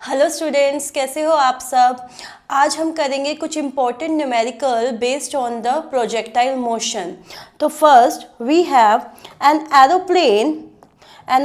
Hello students, कैसे हो आप सब। आज हम करेंगे कुछ important numerical based on the projectile motion. तो first we have an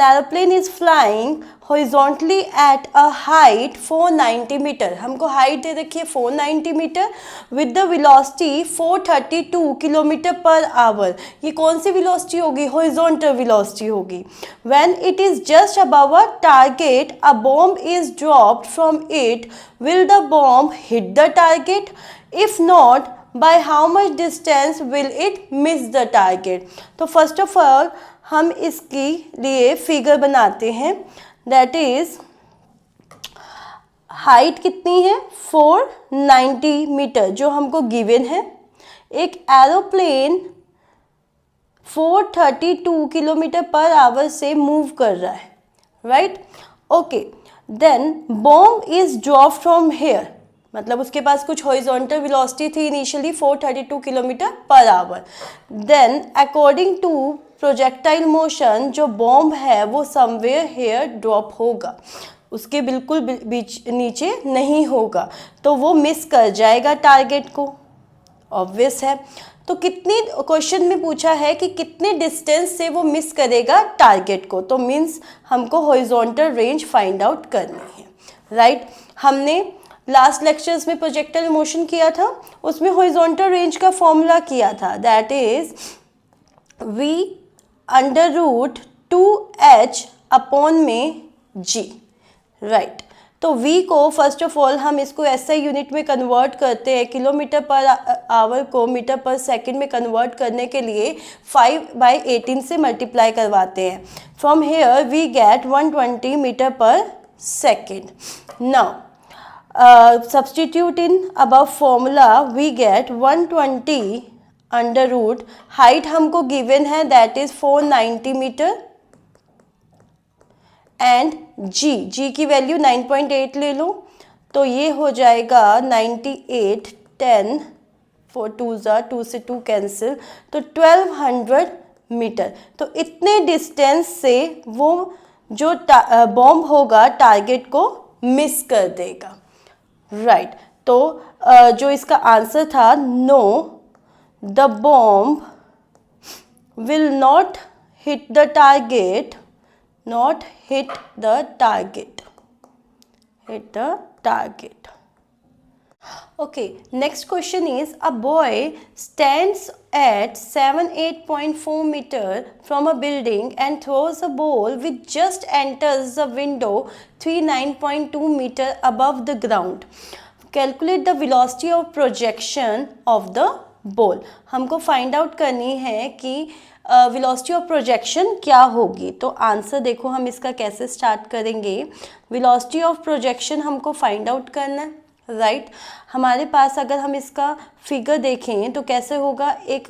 aeroplane is flying horizontally at a height 490 metre. हमको हाइट दे रखी है 490 metre with the velocity 432 kilometre per hour. ये कौन सी वेलोसिटी होगी? हॉरिजॉन्टल वेलोसिटी होगी। When it is just above a target a bomb is dropped from it, will the bomb hit the target? If not, by how much distance will it miss the target? तो first of all हम इसके लिए figure बनाते हैं। That is height कितनी है? 490 metre जो हमको गिवन है। एक एरोप्लेन 432 किलोमीटर पर आवर से मूव कर रहा है, right? Okay, then bomb is drop from here, मतलब उसके पास कुछ हॉरिजॉन्टल वेलोसिटी थी initially 432 kilometre per hour. Then according to projectile motion जो बॉम्ब है वो समवेयर हेयर ड्रॉप होगा, उसके बिल्कुल बीच नीचे नहीं होगा, तो वो मिस कर जाएगा टारगेट को, ऑब्वियस है। तो कितनी, क्वेश्चन में पूछा है कि कितने डिस्टेंस से वो मिस करेगा टारगेट को, तो मीन्स हमको हॉरिजॉन्टल रेंज फाइंड आउट करनी है, राइट? हमने लास्ट लेक्चर्स में प्रोजेक्टाइल मोशन किया था, उसमें हॉरिजॉन्टल रेंज का फॉर्मूला किया था, that is v under root 2h upon में g, राइट? तो v को फर्स्ट ऑफ ऑल हम इसको SI यूनिट में कन्वर्ट करते हैं, किलोमीटर पर आवर को मीटर पर सेकंड में कन्वर्ट करने के लिए 5/18 से मल्टीप्लाई करवाते हैं। From here we get 120 metre per second. Now substitute in above formula we get 120 under root, height हमको गिवन है that is 490 metre and g की वैल्यू 9.8 ले लो, तो ये हो जाएगा 98, 10 4 2 2 से 2 कैंसिल, तो 1200 मीटर। तो इतने डिस्टेंस से वो जो बॉम्ब होगा टारगेट को मिस कर देगा, राइट? तो जो इसका आंसर था, know the bomb will not hit the target, not hit the target, hit the target. Okay, next question is a boy stands at 78.4 meter from a building and throws a ball which just enters the window 39.2 meter above the ground. Calculate the velocity of projection of the ball. हमको find out करनी है कि velocity of projection क्या होगी। तो answer देखो हम इसका कैसे स्टार्ट करेंगे। वेलोसिटी ऑफ प्रोजेक्शन हमको फाइंड आउट करना है, राइट? हमारे पास अगर हम इसका फिगर देखें तो कैसे होगा, एक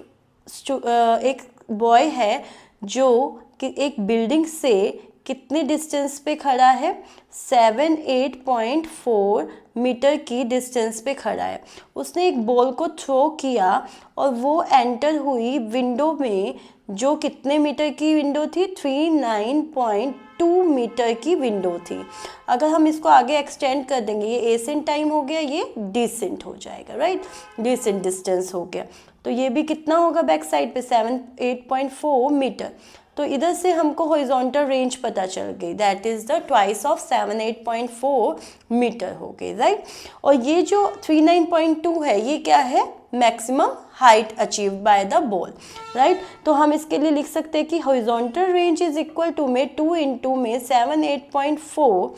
बॉय है जो कि एक बिल्डिंग से कितने डिस्टेंस पे खड़ा है? 78.4 मीटर की डिस्टेंस पे खड़ा है। उसने एक बॉल को थ्रो किया और वो एंटर हुई विंडो में, जो कितने मीटर की विंडो थी? 39.2 मीटर की विंडो थी। अगर हम इसको आगे एक्सटेंड कर देंगे, ये एसेंट टाइम हो गया, ये डिसेंट हो जाएगा, राइट? डिसेंट डिस्टेंस हो गया, तो ये भी कितना होगा बैक साइड पे? 78.4 मीटर। तो इधर से हमको हॉरिजॉन्टल रेंज पता चल गई, that is the twice of 78.4 metre हो गई, राइट? और ये जो 39.2 है, ये क्या है? Maximum height achieve by the ball, right? तो हम इसके लिए लिख सकते हैं कि horizontal range is equal to में 2 इंटू में 78.4,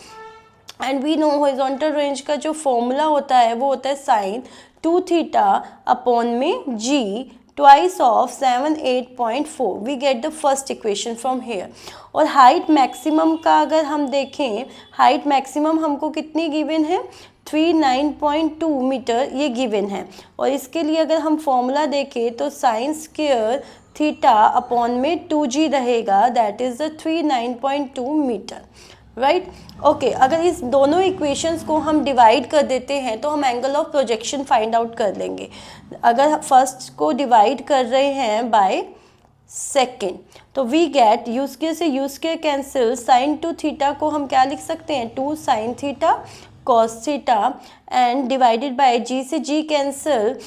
and we know horizontal range का जो फॉर्मूला होता है वो होता है साइन 2 थीटा अपॉन में g twice of 78.4। We get the first equation from here. और हाइट मैक्सिमम का अगर हम देखें, हाइट मैक्सिमम हमको कितनी गिवन है? 39.2 मीटर ये गिवन है। और इसके लिए अगर हम फॉर्मूला देखें तो साइन स्क्वायर थीटा अपॉन में 2g रहेगा, that is the 39.2 metre, right? Okay, अगर इस दोनों इक्वेशंस को हम डिवाइड कर देते हैं तो हम angle of projection find out कर लेंगे। अगर फर्स्ट को डिवाइड कर रहे हैं बाय सेकेंड। तो वी गेट यू स्क्वायर से u square cancel, sine two theta को हम क्या लिख सकते हैं 2 sine theta cos theta, and divided by g से जी कैंसिल,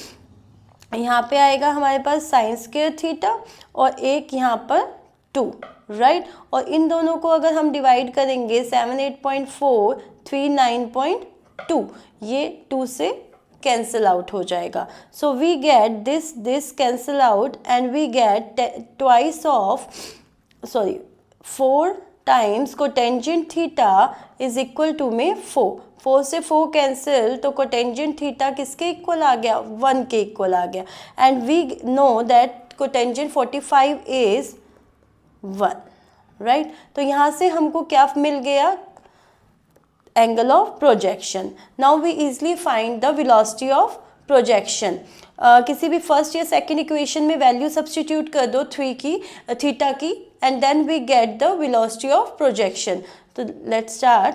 यहाँ पे आएगा हमारे पास साइन स्क्वायर थीटा और एक यहाँ पर 2, राइट। और इन दोनों को अगर हम डिवाइड करेंगे 78.4 39.2, ये 2 से कैंसिल आउट हो जाएगा। So we get this cancel out and we get twice of 4 times cotangent theta is equal to में 4 से 4 कैंसिल, तो कोटेंजेंट थीटा किसके इक्वल आ गया 1 के इक्वल आ गया, and we know that cotangent 45 is 1, right. तो यहाँ से हमको क्या मिल गया angle of projection. Now we easily find the velocity of projection. किसी भी फर्स्ट या सेकंड इक्वेशन में वैल्यू सब्स्टिट्यूट कर दो 3 की थीटा की, and then we get the velocity of projection. तो let's start.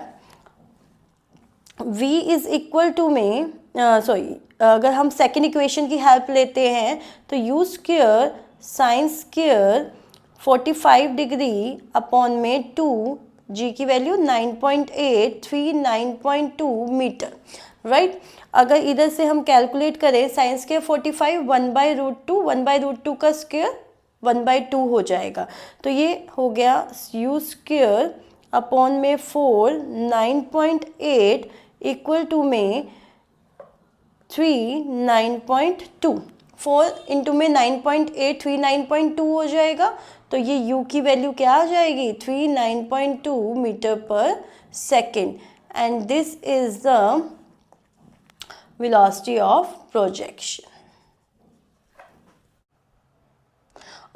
v is equal to में अगर हम सेकंड इक्वेशन की हेल्प लेते हैं तो u square sine square 45 degree upon में 2, g की वैल्यू 9.8 39.2 मीटर, राइट। अगर इधर से हम कैलकुलेट करें साइन स्क्वायर 45 1/√2, 1/√2 का स्क्वायर 1/2 हो जाएगा, तो ये हो गया u स्क्वायर अपॉन में 4 9.8 इक्वल टू में 3 9.2, 4 इंटू में 9.8 3 9.2 हो जाएगा, तो ये u की वैल्यू क्या आ जाएगी 3 9.2 metre per second, and this is the velocity of projection.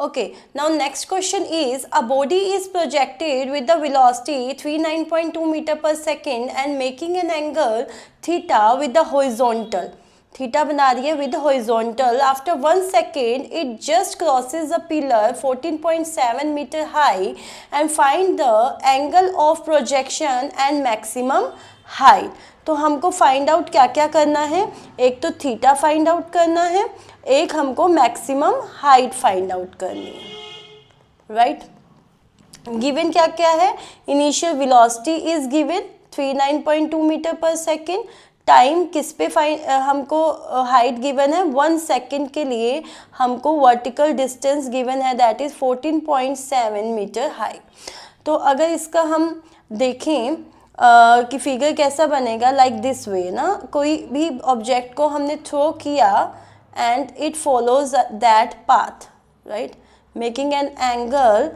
Okay, now next question is a body is projected with the velocity 39.2 meter per second and making an angle theta with the horizontal. Theta बना रही है with horizontal. After 1 second, it just crosses a pillar 14.7 meter high and find the angle of projection and maximum height. तो हमको find out क्या क्या करना है, एक तो थीटा फाइंड आउट करना है, एक हमको मैक्सिमम हाइट फाइंड आउट करनी है, राइट। गिवन क्या क्या है, initial velocity is given 39.2 metre per second, time किस पे हमको हाइट गिवन है 1 सेकेंड के लिए, हमको वर्टिकल डिस्टेंस गिवन है दैट इज 14.7 मीटर हाई। तो अगर इसका हम देखें कि फिगर कैसा बनेगा लाइक दिस वे ना, कोई भी ऑब्जेक्ट को हमने थ्रो किया and it follows that path, right, making an angle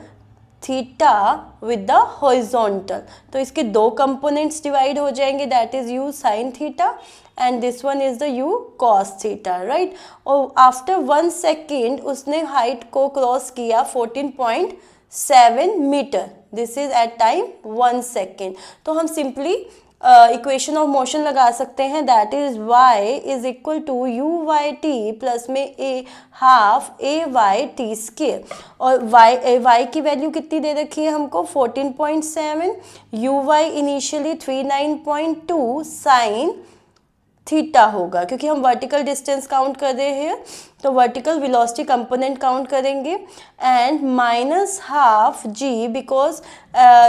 theta with the horizontal. तो इसके दो कंपोनेंट्स डिवाइड हो जाएंगे that is u sine theta and this one is the u cos theta, right. और after 1 second उसने height को cross किया 14.7 metre, this is at time 1 second. तो हम सिंपली इक्वेशन ऑफ मोशन लगा सकते हैं that is y is equal to you y t plus में a half a y t square, और y की वैल्यू कितनी दे रखी है हमको 14.7, u y initially 39.2 sine theta होगा, क्योंकि हम वर्टिकल डिस्टेंस काउंट कर रहे हैं तो वर्टिकल वेलोसिटी कंपोनेंट काउंट करेंगे, and minus half g because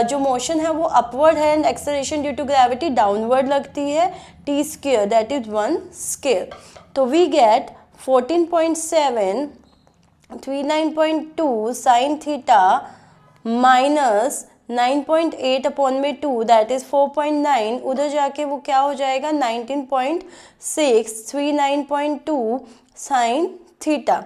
जो मोशन है वो अपवर्ड है and acceleration due to gravity downward लगती है, t square that is 1 square. तो we get 14.7 39.2 sine theta minus 9.8 upon में 2 दैट इज 4.9, उधर जाके वो क्या हो जाएगा 19.6 39.2 sine theta.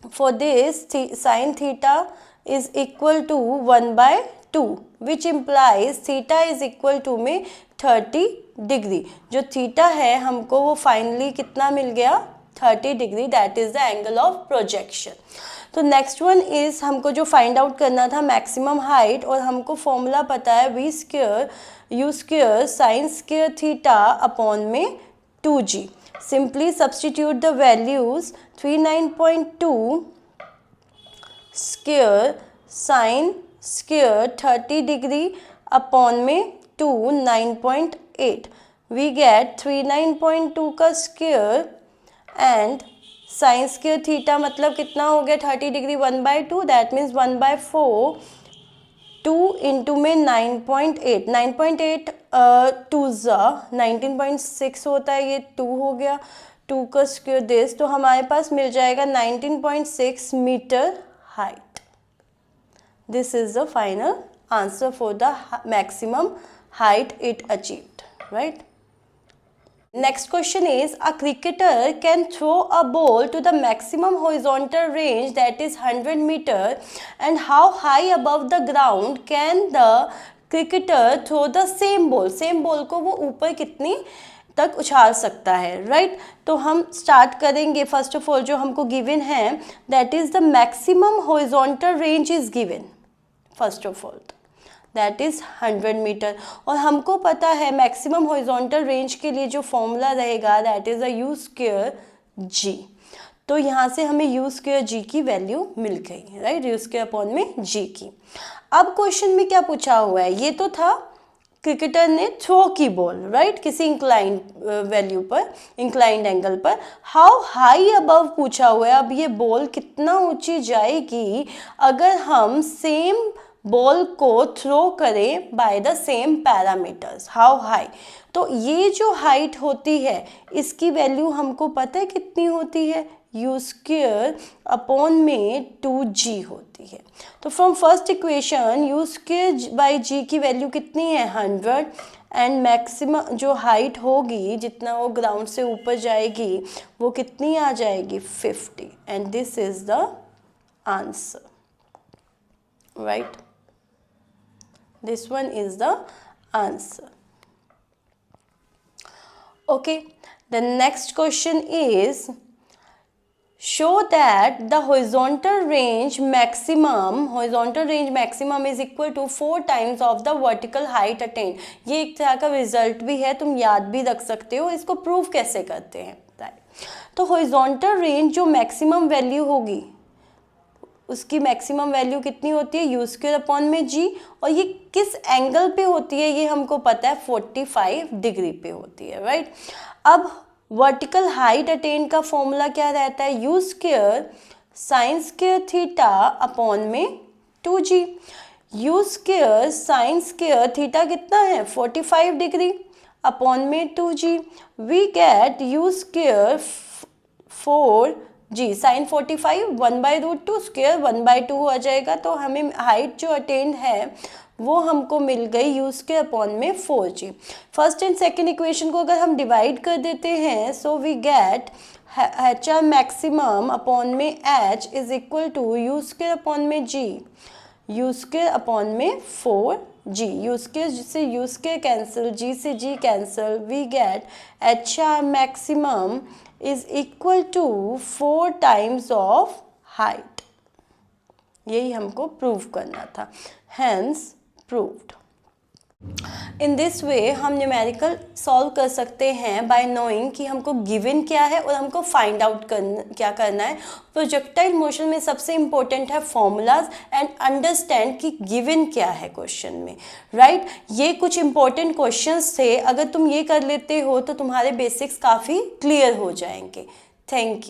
For this sine theta is equal to 1/2 which implies theta is equal to में 30 डिग्री। जो थीटा है हमको वो फाइनली कितना मिल गया 30 degree, that is the angle of projection. तो नेक्स्ट वन इज हमको जो फाइंड आउट करना था मैक्सिमम हाइट, और हमको फॉर्मूला पता है v square u square sine square theta upon में 2g। Simply substitute the values 39.2 square sine square 30 degree upon में 2 9.8, वी गेट 39.2 का square and sine square theta मतलब कितना हो गया 30 डिग्री 1/2, दैट मीन्स 1/4, 2 इंटू में 9.8, 9.8 टू ज़ा 19.6 होता है, ये 2 हो गया, 2 का स्क्वायर दिस, तो हमारे पास मिल जाएगा 19.6 metre height. This is the final answer for the maximum height it achieved, right? Next question is, a cricketer can throw a ball to the maximum horizontal range, that is 100 meter, and how high above the ground can the cricketer throw the same ball? Same ball को वो ऊपर कितनी तक उछाल सकता है, right? तो हम स्टार्ट करेंगे. फर्स्ट ऑफ ऑल जो हमको गिवन है, that is the maximum horizontal range is given. First of all that is 100 metre, और हमको पता है मैक्सिमम हॉरिजॉन्टल रेंज के लिए जो फॉर्मूला रहेगा that is a u square g. तो यहाँ से हमें यू स्क्वायर जी की वैल्यू मिल गई, राइट? यू स्क्वायर अपॉन में जी की. अब क्वेश्चन में क्या पूछा हुआ है, ये तो था क्रिकेटर ने थ्रो की बॉल, राइट, किसी इंक्लाइंड वैल्यू पर, इंक्लाइंड एंगल पर. हाउ हाई अबव पूछा हुआ है. अब ये बॉल कितना ऊंची जाएगी अगर हम सेम बॉल को थ्रो करें by the same parameters, how high. तो ये जो हाइट होती है इसकी वैल्यू हमको पता है कितनी होती है, यू स्क्वायर अपॉन में 2g होती है. तो from first equation u square by g की वैल्यू कितनी है 100, एंड मैक्सिमम जो हाइट होगी जितना वो ग्राउंड से ऊपर जाएगी वो कितनी आ जाएगी 50, and this is the answer, right? This one is the answer. Okay, the next question is, show that the horizontal range maximum is equal to 4 times of the vertical height attained. ये एक तरह का result भी है, तुम याद भी रख सकते हो. इसको प्रूव कैसे करते हैं, तो हॉरिजॉन्टल रेंज जो मैक्सिमम वैल्यू होगी उसकी मैक्सिमम वैल्यू कितनी होती है, यू स्क्वायर अपॉन में जी, और ये किस एंगल पे होती है ये हमको पता है 45 डिग्री पे होती है, राइट? अब वर्टिकल हाइट अटेन का फॉर्मूला क्या रहता है, u square sine square theta upon में 2g. U square sine square theta कितना है 45 डिग्री अपॉन में 2g. We get u square 4g sine 45 1/√2 square 1/2 हो जाएगा. तो हमें हाइट जो अटेंड है वो हमको मिल गई यू स्क्वायर अपॉन में 4g. First and second equation को अगर हम डिवाइड कर देते हैं, so we get h r maximum upon में h is equal to u square upon में जी, यू स्क्वायर अपॉन में 4g. यू स्क्वायर से यू स्क्वायर कैंसिल, जी से g cancel, we get h r maximum is equal to 4 times of height. यही हमको prove करना था, hence proved. In this way हम numerical solve कर सकते हैं बाय नोइंग कि हमको गिवन क्या है और हमको फाइंड आउट क्या करना है. प्रोजेक्टाइल मोशन में सबसे इम्पोर्टेंट है फॉर्मूलाज एंड अंडरस्टैंड कि गिवन क्या है क्वेश्चन में, राइट? ये कुछ इंपॉर्टेंट क्वेश्चंस थे, अगर तुम ये कर लेते हो तो तुम्हारे बेसिक्स काफ़ी क्लियर हो जाएंगे. Thank you.